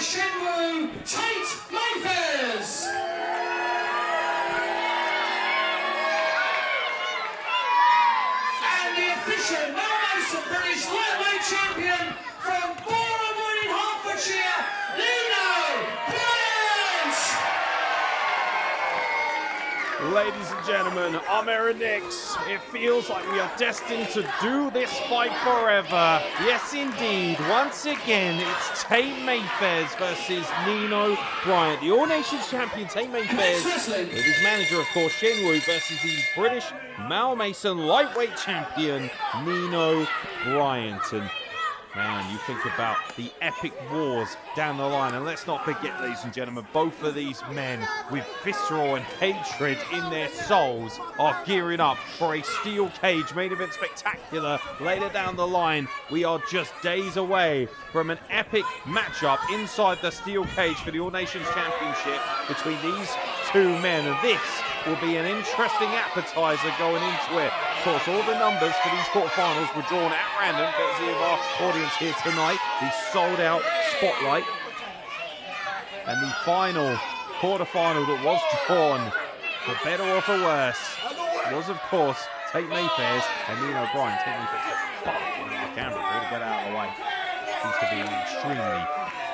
Shenwu, Tate Mayfairs. And the official Mel Mason British lightweight champion from Borehamwood in Hertfordshire, Nino Bryant. Ladies and gentlemen, I'm Aaron Nix. It feels like we are destined to do this fight forever. Yes, indeed. Once again, it's Tate Mayfairs versus Nino Bryant. The All Nations champion, Tate Mayfairs, with his manager, of course, Shenwu, versus the British Mal Mason lightweight champion, Nino Bryant. And man, you think about the epic wars down the line, and let's not forget, ladies and gentlemen, both of these men with visceral and hatred in their souls are gearing up for a steel cage main event spectacular later down the line. We are just days away from an epic matchup inside the steel cage for the All Nations Championship between these two men, and this will be an interesting appetizer going into it. Of course, all the numbers for these quarterfinals were drawn at random, courtesy of our audience here tonight, the sold-out spotlight. And the final quarterfinal that was drawn, for better or for worse, was, of course, Tate Mayfairs and Nino Bryant. Tate Mayfairs in the camera to get out of the way. Seems to be an extremely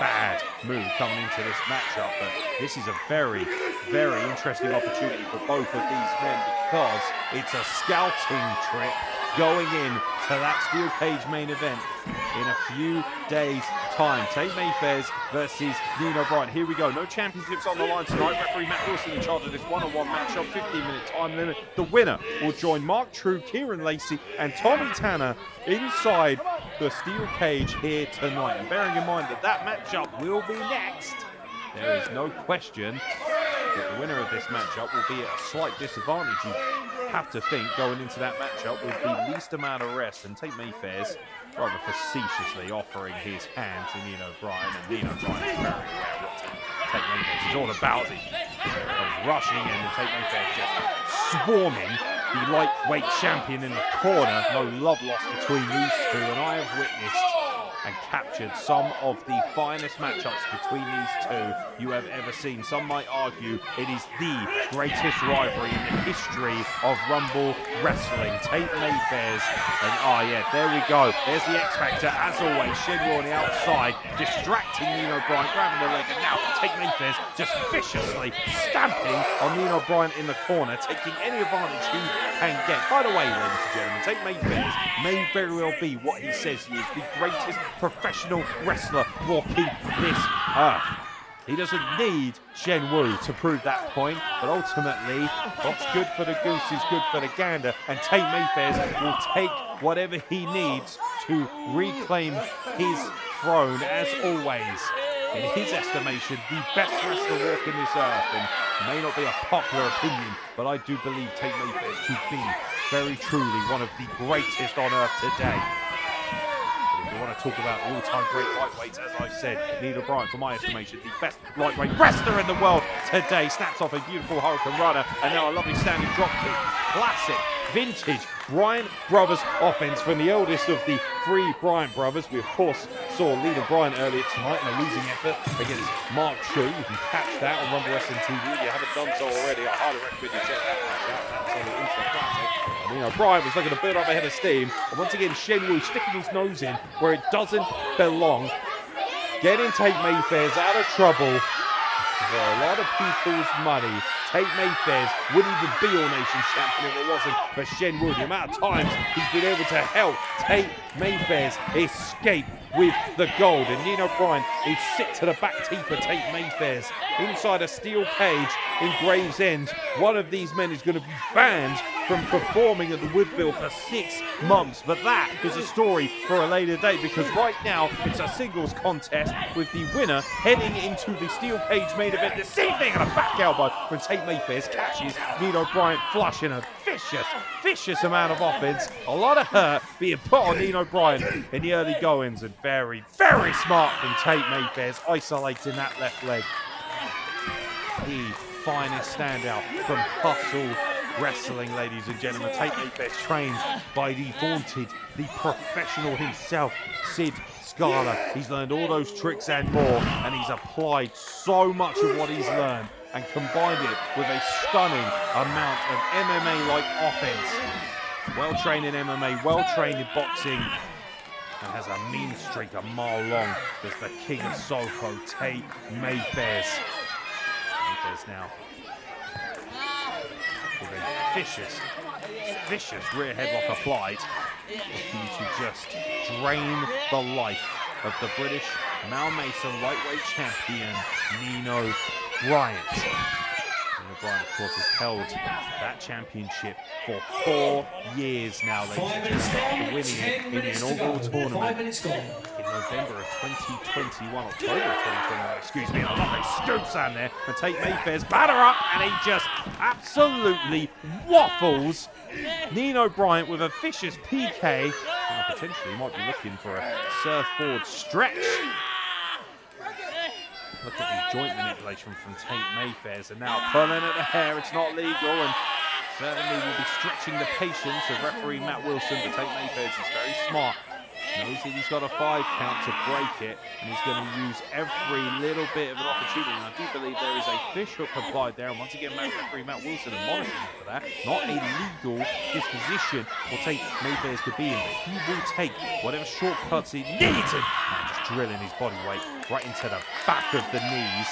bad move coming into this matchup, but this is a very, very interesting opportunity for both of these men, because it's a scouting trip going in to that steel cage main event in a few days' time. Tate Mayfairs versus Nino Bryant. Here we go. No championships on the line tonight. Referee Matt Wilson in charge of this one-on-one matchup. 15-minute time limit. The winner will join Mark True, Kieran Lacey, and Tommy Tanner inside the steel cage here tonight. And bearing in mind that that matchup will be next, there is no question that the winner of this matchup will be at a slight disadvantage. You have to think, going into that matchup with the least amount of rest, and Tate Mayfairs rather facetiously offering his hand to Nino Bryant, and Nino Bryant is very aware of what Tate Mayfairs is all about. He's rushing in, and Tate Mayfairs just swarming the lightweight champion in the corner. No love lost between these two, and I have witnessed and captured some of the finest matchups between these two you have ever seen. Some might argue it is the greatest rivalry in the history of Rumble Wrestling. Tate Mayfairs, and yeah, there we go. There's the X Factor, as always. Shenwu on the outside, distracting Nino Bryant, grabbing the leg, and now Tate Mayfairs just viciously stamping on Nino Bryant in the corner, taking any advantage he can get. By the way, ladies and gentlemen, Tate Mayfairs may very well be what he says he is, the greatest professional wrestler walking this earth. He doesn't need Shenwu to prove that point, but ultimately, what's good for the goose is good for the gander, and Tate Mayfairs will take whatever he needs to reclaim his throne, as always. In his estimation, the best wrestler walking this earth, and may not be a popular opinion, but I do believe Tate Mayfairs to be very truly one of the greatest on earth today. We want to talk about all-time great lightweights, as I said, Nino Bryant, for my estimation, the best lightweight wrestler in the world today. Snaps off a beautiful Hurricane Runner, and now a lovely standing drop kick. Classic, vintage Bryant brothers offense from the eldest of the three Bryant brothers. We, of course, saw Nino Bryant earlier tonight in a losing effort against Mark True. You can catch that on Rumble Wrestling TV. If you haven't done so already, I highly recommend you check that out. That's on the instant classic. Nino Bryant was looking to build up a head of steam. And once again, Shenwu sticking his nose in where it doesn't belong. Getting Tate Mayfairs out of trouble for a lot of people's money. Tate Mayfairs wouldn't even be All Nations champion if it wasn't for Shenwu. The amount of times he's been able to help Tate Mayfairs escape with the gold. And Nino Bryant is sit to the back teeth for Tate Mayfairs inside a steel cage in Gravesend. One of these men is going to be banned from performing at the Woodville for 6 months. But that is a story for a later date, because right now it's a singles contest with the winner heading into the steel cage main event this evening, and a back elbow from Tate Mayfairs catches Nino Bryant flush in a vicious amount of offense. A lot of hurt being put on Nino Bryant in the early goings, and very, very smart from Tate Mayfairs isolating that left leg. The finest standout from Hustle wrestling, ladies and gentlemen. Tate Mayfairs trained by the vaunted, the professional himself, Sid Scala. He's learned all those tricks and more, and he's applied so much of what he's learned and combined it with a stunning amount of MMA-like offense. Well-trained in MMA, well-trained in boxing, and has a mean streak a mile long. There's the king of Soho, Tate Mayfairs. Mayfairs now with a vicious rear headlock applied, looking to just drain the life of the British Mal Mason lightweight champion, Nino Bryant. Nino Bryant, of course, has held that championship for 4 years now, ladies and gentlemen, winning it in the inaugural tournament in November of 2021, October of 2021, excuse me, and a lovely scoop down there, and Tate Mayfairs batter up, and he just absolutely waffles Nino Bryant with a vicious PK. Now potentially might be looking for a surfboard stretch. Look at the joint manipulation from Tate Mayfairs, and now pulling at the hair. It's not legal, and certainly will be stretching the patience of referee Matt Wilson. But Tate Mayfairs is very smart. Knows that he's got a 5 count to break it, and he's going to use every little bit of an opportunity. And I do believe there is a fish hook applied there, and once again, referee Matt Wilson admonishing him for that. Not a legal disposition for Tate Mayfairs to be in, but he will take whatever shortcuts he needs, and just drilling his body weight right into the back of the knees.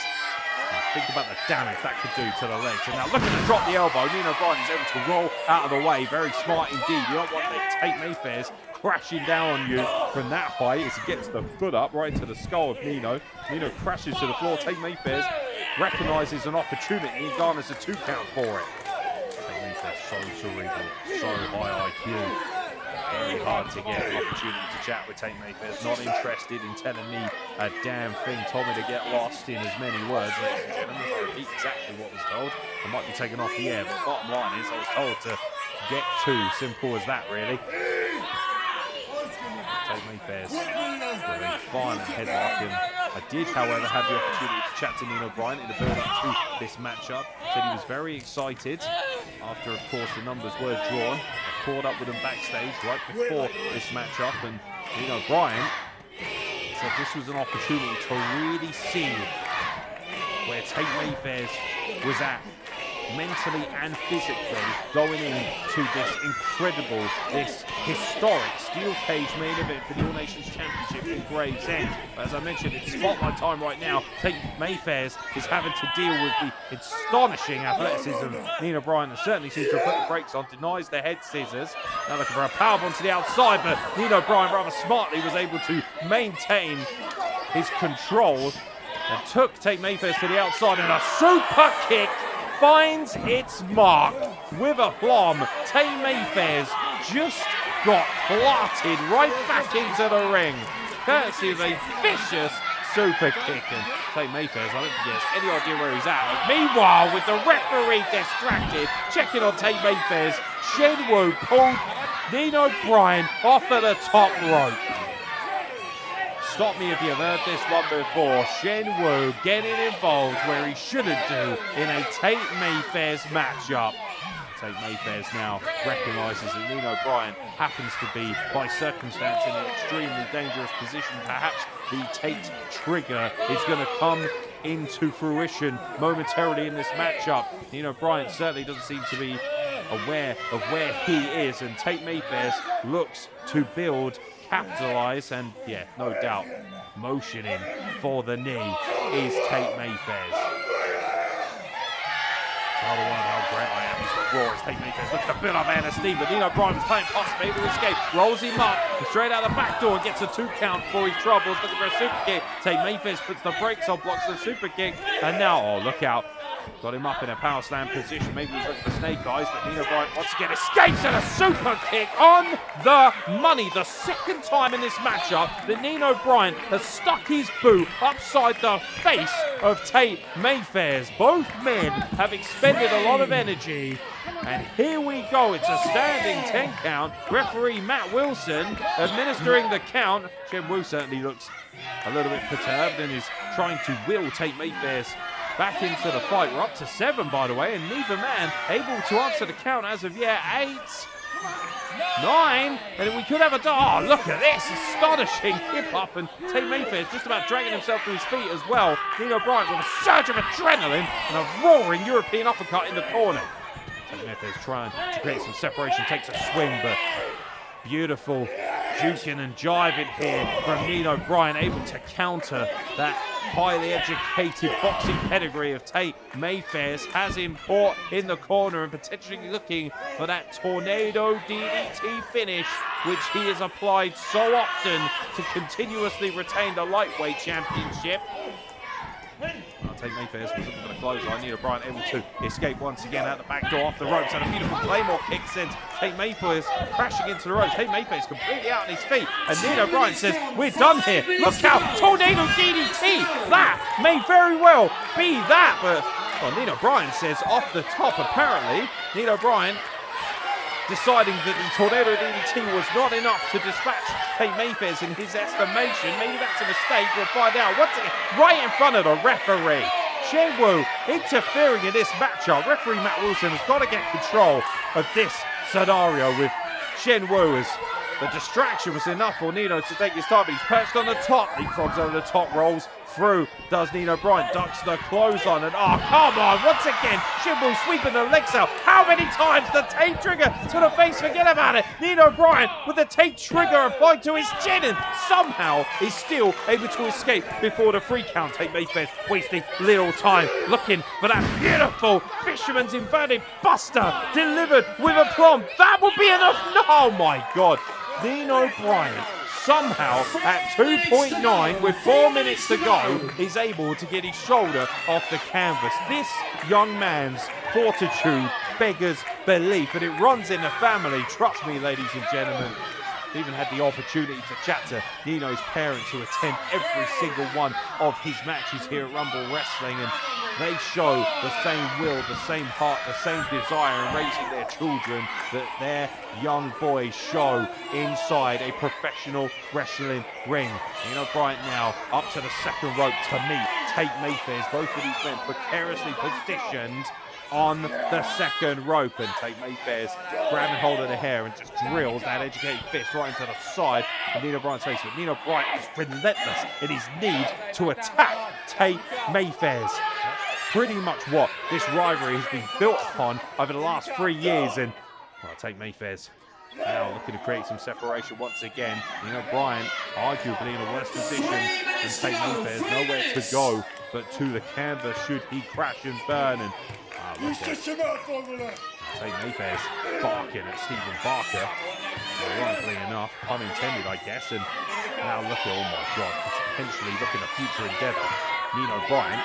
And think about the damage that could do to the legs. And now looking to drop the elbow, Nino Bryant is able to roll out of the way. Very smart indeed. You don't want Tate Mayfairs crashing down on you from that height as he gets the foot up right into the skull of Nino. Nino crashes to the floor. Tate Mayfairs recognises an opportunity and garners a 2 count for it. Tate Mayfairs so cerebral, so high IQ. Very hard to get an opportunity to chat with Tate Mayfairs. Not interested in telling me a damn thing. Told me to get lost in as many words, ladies and gentlemen. I repeat exactly what was told. I might be taken off the air, but bottom line is I was told to get to. Simple as that, really. Tate Mayfairs with a violent headlock, and I did, however, have the opportunity to chat to Nino Bryant in the build-up to this matchup. Said he was very excited after, of course, the numbers were drawn. I caught up with him backstage right before this matchup, and Nino Bryant said this was an opportunity to really see where Tate Mayfairs was at, mentally and physically, going into this incredible, this historic steel cage main event for the All Nations Championship in Gravesend. But as I mentioned, it's spotlight time right now. Tate Mayfairs is having to deal with the astonishing athleticism of Nino Bryant, and certainly seems to have put the brakes on, denies the head scissors. Now looking for a powerbomb to the outside, but Nino Bryant rather smartly was able to maintain his control and took Tate Mayfairs to the outside, and a super kick finds its mark with a plum. Tate Mayfairs just got planted right back into the ring, courtesy of a vicious super kick. And Tate Mayfairs, I don't think he has any idea where he's at. Meanwhile, with the referee distracted, checking on Tate Mayfairs, Shen Wu pulled Nino Bryant off at the top rope. Stop me if you've heard this one before. Shen Wu getting involved where he shouldn't do in a Tate Mayfairs matchup. Tate Mayfairs now recognises that Nino Bryant happens to be, by circumstance, in an extremely dangerous position. Perhaps the Tate trigger is going to come into fruition momentarily in this matchup. Nino Bryant certainly doesn't seem to be aware of where he is, and Tate Mayfairs looks to build, capitalise, and yeah, no doubt, motioning for the knee is Tate Mayfairs. Another one of how great I am. He's got raw as Tate Mayfairs looking to build up air and steam, but Nino Bryant was playing possum, able to escape, rolls him up, straight out the back door and gets a 2 count for his troubles, looking for a super kick. Tate Mayfairs puts the brakes on, blocks the super kick, and now, oh, look out. Got him up in a power slam position. Maybe he's looking for snake eyes, but Nino Bryant once again escapes, and a super kick on the money. The second time in this matchup that Nino Bryant has stuck his boot upside the face of Tate Mayfairs. Both men have expended a lot of energy, and here we go. It's a standing 10 count. Referee Matt Wilson administering the count. Shen Wu certainly looks a little bit perturbed and is trying to will Tate Mayfairs back into the fight. We're up to 7, by the way, and neither man able to answer the count as of yet. 8, 9, and we could have a... Oh, look at this. Astonishing hip-hop, and Tate Mayfairs just about dragging himself to his feet as well. Nino Bryant with a surge of adrenaline and a roaring European uppercut in the corner. Tate Mayfairs trying to create some separation, takes a swing, but beautiful juking and jiving here from Nino Bryant, able to counter that highly educated boxing pedigree of Tate Mayfairs. Has him caught in the corner and potentially looking for that tornado DDT finish, which he has applied so often to continuously retain the lightweight championship. Tate Mayfairs was looking for the clothesline. Nino Bryant able to escape once again out the back door off the ropes, and a beautiful Claymore kick sends Tate Mayfairs crashing into the ropes. Tate Mayfairs completely out on his feet, and Nino Bryant says, "We're done here. Look out, tornado DDT. That may very well be that." But well, Nino Bryant says off the top, apparently, Nino Bryant deciding that the tornado DDT was not enough to dispatch Tate Mayfairs in his estimation. Maybe that's a mistake. We'll find out. Once again, right in front of the referee. Shen Wu interfering in this matchup. Referee Matt Wilson has got to get control of this scenario with Shen Wu, as the distraction was enough for Nino to take his time. He's perched on the top, leapfrogs over the top, rolls through, does Nino Bryant, ducks the clothesline, and oh, come on, once again, Shen Wu sweeping the legs out. How many times the Tate trigger to the face, forget about it. Nino Bryant with the Tate trigger applied to his chin, and somehow is still able to escape before the 3 count. Tate Mayfairs wasting little time looking for that beautiful fisherman's inverted buster delivered with aplomb. That would be enough. No, oh my God. Nino Bryant somehow at 2.9 with 4 minutes to go is able to get his shoulder off the canvas. This young man's fortitude beggars belief, and it runs in the family. Trust me, ladies and gentlemen. Even had the opportunity to chat to Nino's parents, who attend every single one of his matches here at Rumble Wrestling, and they show the same will, the same heart, the same desire in raising their children that their young boys show inside a professional wrestling ring. Nino Bryant now up to the second rope to meet Tate Mayfairs. Both of these men precariously positioned on the second rope, and Tate Mayfairs grabbing hold of the hair and just drills that educated fist right into the side of Nino Bryant's face. But Nino Bryant is relentless in his need to attack Tate Mayfairs. That's pretty much what this rivalry has been built upon over the last 3 years, and well, Tate Mayfairs now looking to create some separation once again. Nino Bryant arguably in a worse position than Tate Mayfairs, nowhere to go but to the canvas should he crash and burn. And Tate Mayfairs barking at Stephen Barker, ironically enough, pun intended I guess, and now look at, oh my God, potentially looking at future endeavour. Nino Bryant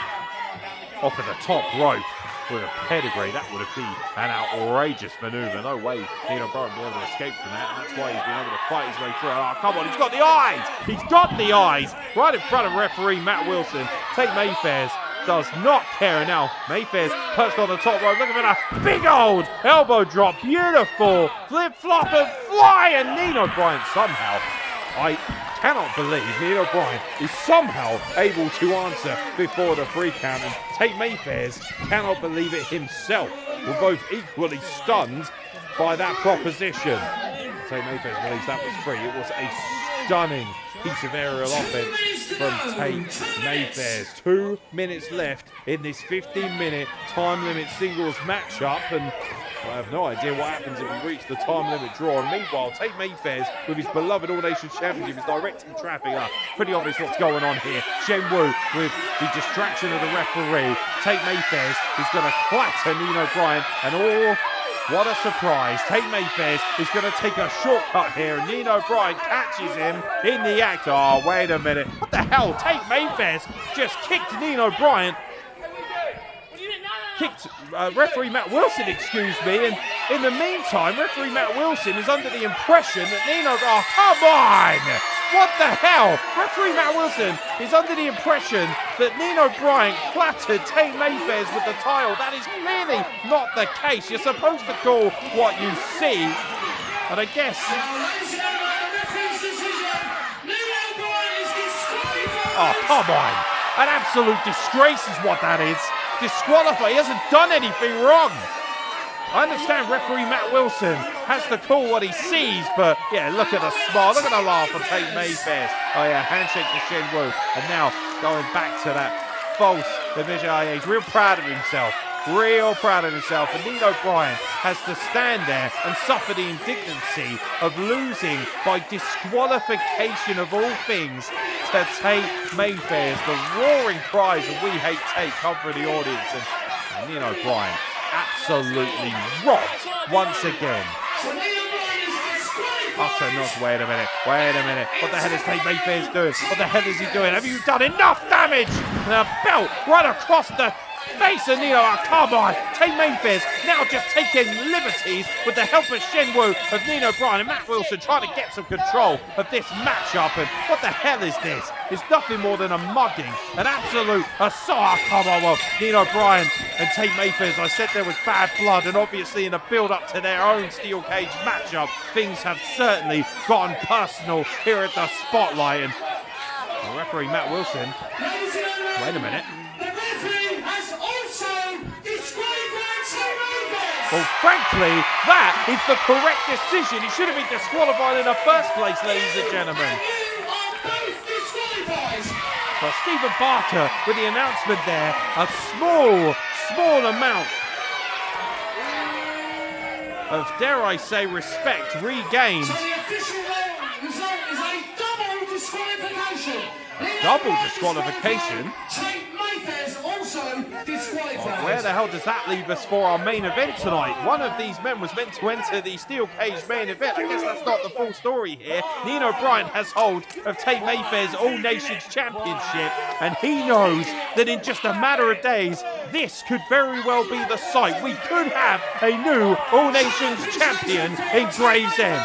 off of the top rope with a pedigree. That would have been an outrageous manoeuvre. No way Nino Bryant will be able to escape from that, and that's why he's been able to fight his way through. Oh, come on, he's got the eyes! He's got the eyes! Right in front of referee Matt Wilson. Tate Mayfairs does not care, and now Mayfairs perched on the top rope, looking for that big old elbow drop. Beautiful flip-flop and fly, and Nino Bryant somehow, I cannot believe Nino Bryant is somehow able to answer before the 3 count, and Tate Mayfairs cannot believe it himself. We're both equally stunned by that proposition. Tate Mayfairs believes that was 3. It was a stunning piece of aerial offense from Tate Mayfairs. 2 minutes left in this 15-minute time limit singles matchup, and I have no idea what happens if we reach the time limit draw. And meanwhile, Tate Mayfairs, with his beloved All Nations Championship, is directing traffic up. Pretty obvious what's going on here. Shen Wu with the distraction of the referee. Tate Mayfairs is going to clatter Nino Bryant, and oh, what a surprise. Tate Mayfairs is going to take a shortcut here, and Nino Bryant catches him in the act. Oh, wait a minute. What the hell? Tate Mayfairs just kicked Nino Bryant. Kicked referee Matt Wilson, excuse me, and in the meantime, referee Matt Wilson is under the impression that Nino... Oh, come on! What the hell? Referee Matt Wilson is under the impression that Nino Bryant clattered Tate Mayfairs with the tile. That is clearly not the case. You're supposed to call what you see, and I guess... Oh, come on! An absolute disgrace is what that is. Disqualified. He hasn't done anything wrong. I understand referee Matt Wilson has to call what he sees, but yeah, look at the smile, look at the laugh of Tate Mayfairs. Oh yeah, handshake to Shen Wu, and now going back to that false division. Oh yeah, he's real proud of himself, and Nino Bryant has to stand there and suffer the indignancy of losing by disqualification of all things to Tate Mayfairs. The roaring cries of "We Hate Tate" come from the audience, and Nino Bryant absolutely robbed once again. Utter knock. Wait a minute. What the hell is Tate Mayfairs doing? What the hell is he doing? Have you done enough damage? And a belt right across the face of Nino. Oh, come on. Tate Mayfairs now just taking liberties with the help of Shen Wu, of Nino Bryant and Matt Wilson trying to get some control of this matchup. And what the hell is this? It's nothing more than a mugging, an absolute assault. Oh, come on, well, Nino Bryant and Tate Mayfairs, I said there was bad blood, and obviously in the build-up to their own steel cage matchup, things have certainly gotten personal here at the Spotlight. And the referee Matt Wilson, wait a minute. Well, frankly, that is the correct decision. He should have been disqualified in the first place, ladies and gentlemen. So Stephen Barker with the announcement there, a small amount of, dare I say, respect regained. So the official result is a double disqualification. Double disqualification? Tate Mayfairs also disqualified. Oh, where the hell does that leave us for our main event tonight? One of these men was meant to enter the steel cage main event. I guess that's not the full story here. Nino Bryant has hold of Tate Mayfairs All Nations Championship, and he knows that in just a matter of days, this could very well be the site. We could have a new All Nations champion in Gravesend.